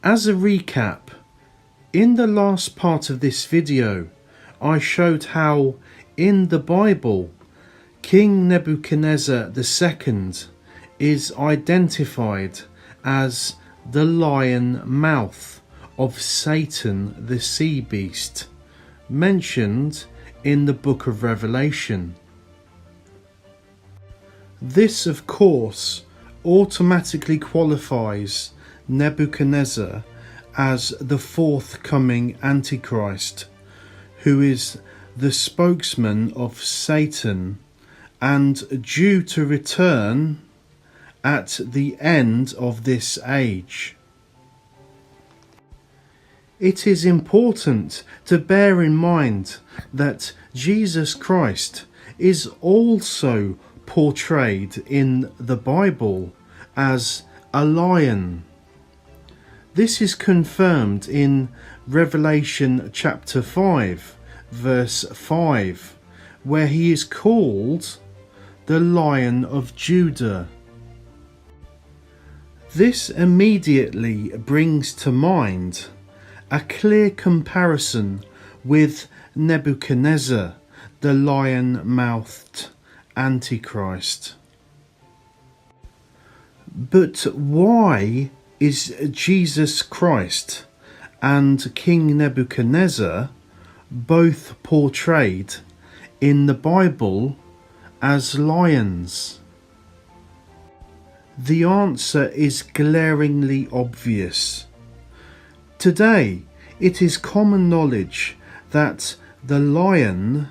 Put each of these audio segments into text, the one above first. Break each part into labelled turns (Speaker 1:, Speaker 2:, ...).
Speaker 1: As a recap, in the last part of this video, I showed how in the Bible, King Nebuchadnezzar II is identified as the lion mouth of Satan the sea beast, mentioned in the book of Revelation. This, of course, automatically qualifies Nebuchadnezzar as the forthcoming Antichrist, who is the spokesman of Satan and due to return at the end of this age. It is important to bear in mind that Jesus Christ is also portrayed in the Bible as a lion. This is confirmed in Revelation chapter 5, verse 5, where he is called the Lion of Judah. This immediately brings to mind a clear comparison with Nebuchadnezzar, the lion-mouthed Antichrist. But why is Jesus Christ and King Nebuchadnezzar both portrayed in the Bible as lions? The answer is glaringly obvious. Today, it is common knowledge that the lion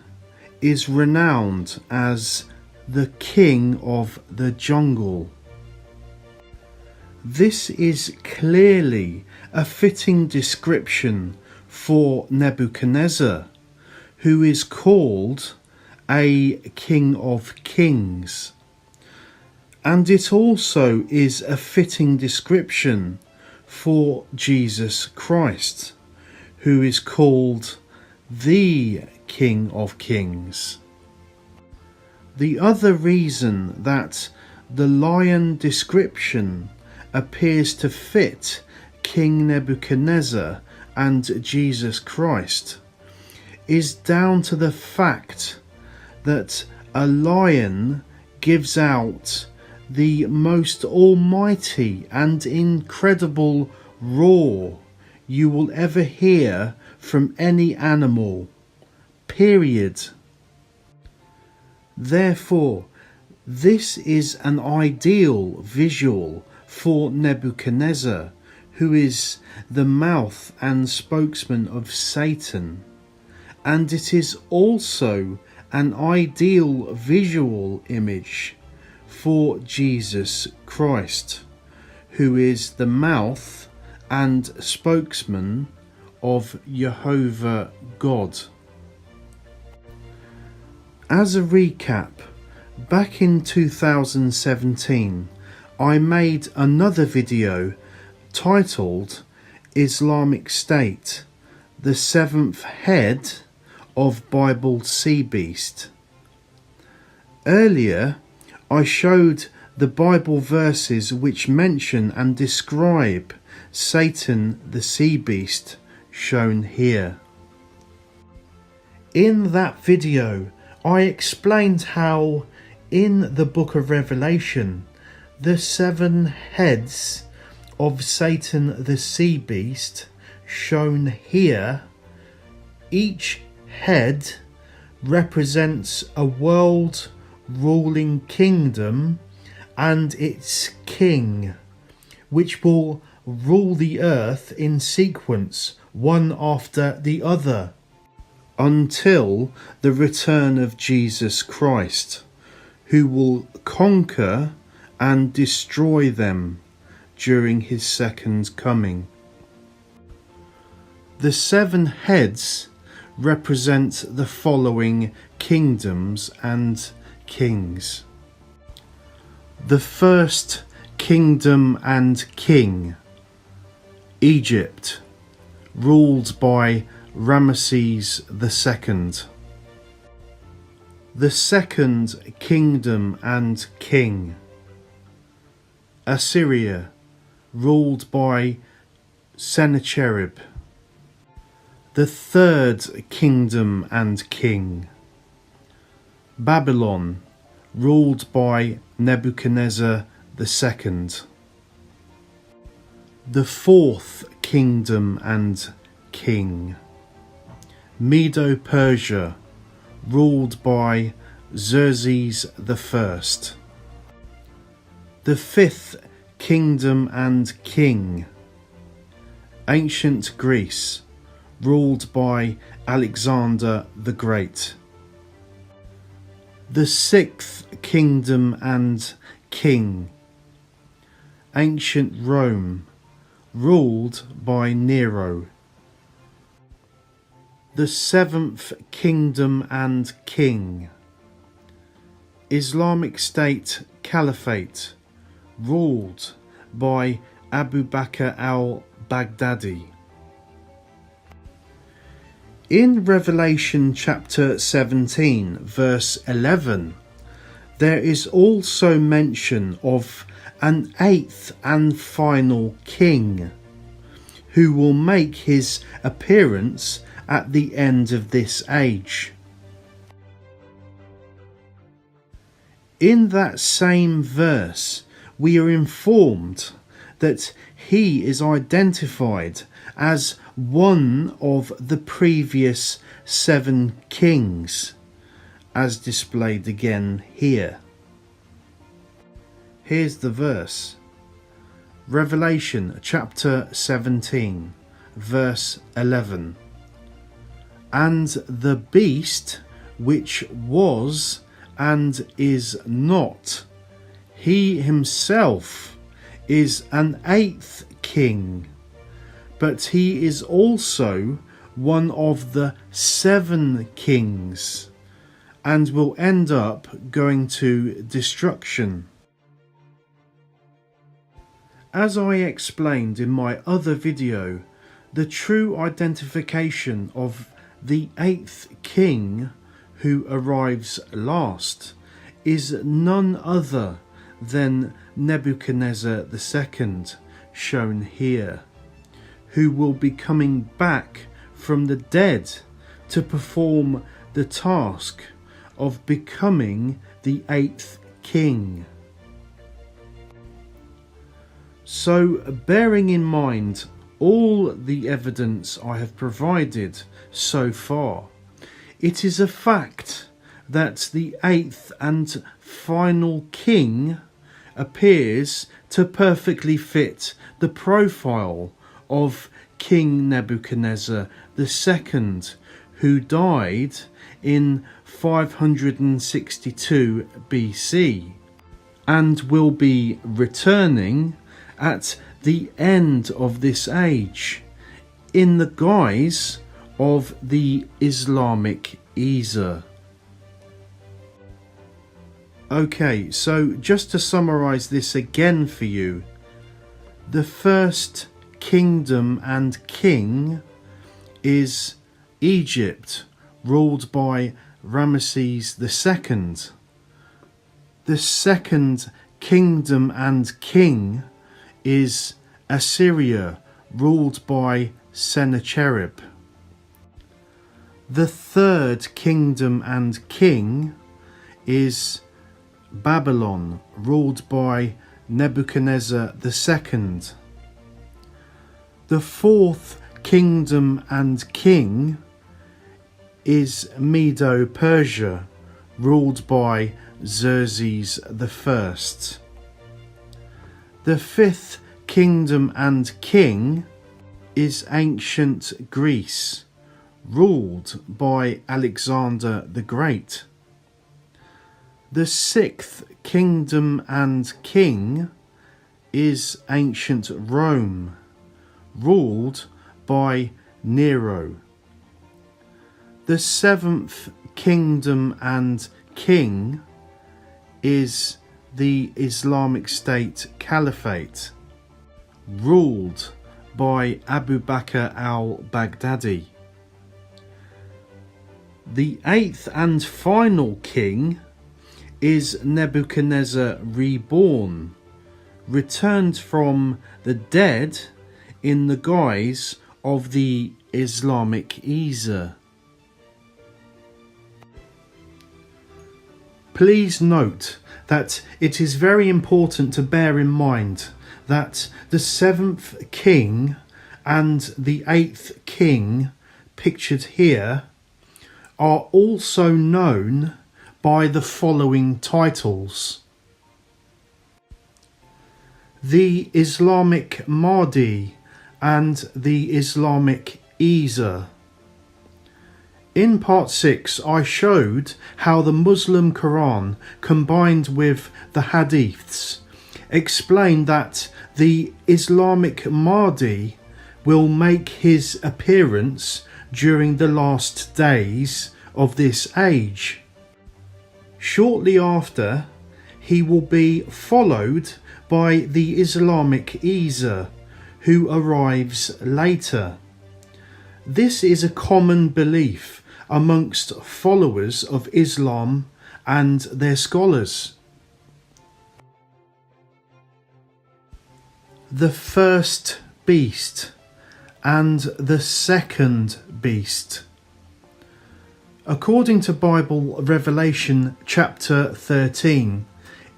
Speaker 1: is renowned as the king of the jungle. This is clearly a fitting description for Nebuchadnezzar, who is called a king of kings. And it also is a fitting description for Jesus Christ, who is called the King of Kings. The other reason that the lion description appears to fit King Nebuchadnezzar and Jesus Christ is down to the fact that a lion gives out the most almighty and incredible roar you will ever hear from any animal, period. Therefore, this is an ideal visual for Nebuchadnezzar, who is the mouth and spokesman of Satan, and it is also an ideal visual image for Jesus Christ, who is the mouth and spokesman of Jehovah God. As a recap, back in 2017, I made another video titled Islamic State, the seventh head of Bible sea beast. Earlier, I showed the Bible verses which mention and describe Satan the sea beast, shown here. In that video, I explained how in the book of Revelation, the seven heads of Satan the sea beast, shown here, each head represents a world ruling kingdom and its king, which will rule the earth in sequence, one after the other, until the return of Jesus Christ, who will conquer and destroy them during his second coming. The seven heads represent the following kingdoms and kings. The first kingdom and king, Egypt, ruled by Ramesses II. The second kingdom and king, Assyria, ruled by Sennacherib. The third kingdom and king, Babylon, ruled by Nebuchadnezzar II. The fourth kingdom and king, Medo-Persia, ruled by Xerxes I. The fifth kingdom and king, ancient Greece, ruled by Alexander the Great. The sixth kingdom and king, ancient Rome, ruled by Nero. The seventh kingdom and king, Islamic State Caliphate, ruled by Abu Bakr al-Baghdadi. In Revelation chapter 17 verse 11, there is also mention of an eighth and final king who will make his appearance at the end of this age. In that same verse, we are informed that he is identified as one of the previous 7 kings, as displayed again here. Here's the verse. Revelation chapter 17 verse 11. And the beast which was and is not, he himself is an 8th king, but he is also one of the 7 kings, and will end up going to destruction. As I explained in my other video, the true identification of the 8th king who arrives last is none other than Nebuchadnezzar II, shown here, who will be coming back from the dead to perform the task of becoming the 8th king. So, bearing in mind all the evidence I have provided so far, it is a fact that the 8th and final king appears to perfectly fit the profile of King Nebuchadnezzar II, who died in 562 BC and will be returning at the end of this age in the guise of the Islamic Caesar. Okay, so just to summarize this again for you, the first kingdom and king is Egypt, ruled by Ramesses II. The second kingdom and king is Assyria, ruled by Sennacherib. The third kingdom and king is Babylon, ruled by Nebuchadnezzar II. The fourth kingdom and king is Medo-Persia, ruled by Xerxes I. The fifth kingdom and king is ancient Greece, ruled by Alexander the Great. The sixth kingdom and king is ancient Rome, ruled by Nero. The seventh kingdom and king is the Islamic State Caliphate, ruled by Abu Bakr al-Baghdadi. The eighth and final king is Nebuchadnezzar Reborn, returned from the dead in the guise of the Islamic. Please note that it is very important to bear in mind that the 7th king and the 8th king pictured here are also known by the following titles: the Islamic Mahdi and the Islamic Isa. In part 6 I showed how the Muslim Quran combined with the Hadiths explain that the Islamic Mahdi will make his appearance during the last days of this age. Shortly after, he will be followed by the Islamic Isa, who arrives later. This is a common belief amongst followers of Islam and their scholars. The first beast and the second beast. According to Bible Revelation chapter 13,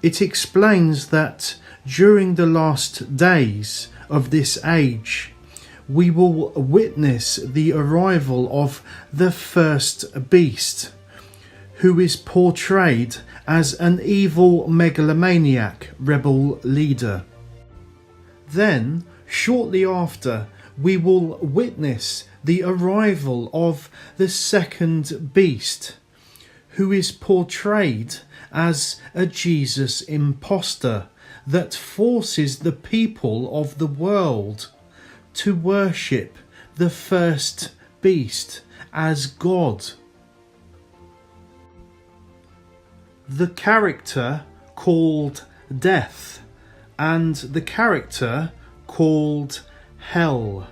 Speaker 1: it explains that during the last days of this age, we will witness the arrival of the first beast, who is portrayed as an evil megalomaniac rebel leader. Then, shortly after, we will witness the arrival of the second beast, who is portrayed as a Jesus imposter that forces the people of the world to worship the first beast as God. The character called Death and the character called Hell.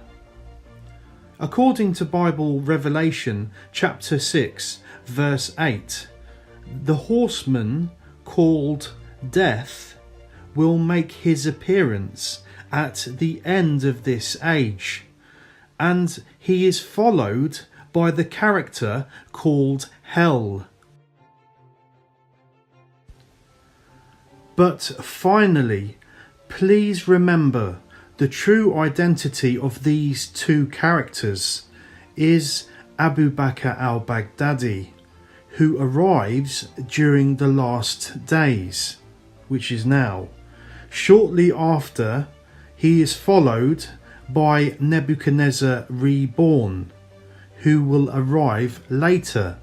Speaker 1: According to Bible Revelation chapter 6 verse 8, the horseman called Death will make his appearance at the end of this age, and he is followed by the character called Hell. But finally, please remember the true identity of these two characters is Abu Bakr al-Baghdadi, who arrives during the last days, which is now. Shortly after, he is followed by Nebuchadnezzar Reborn, who will arrive later.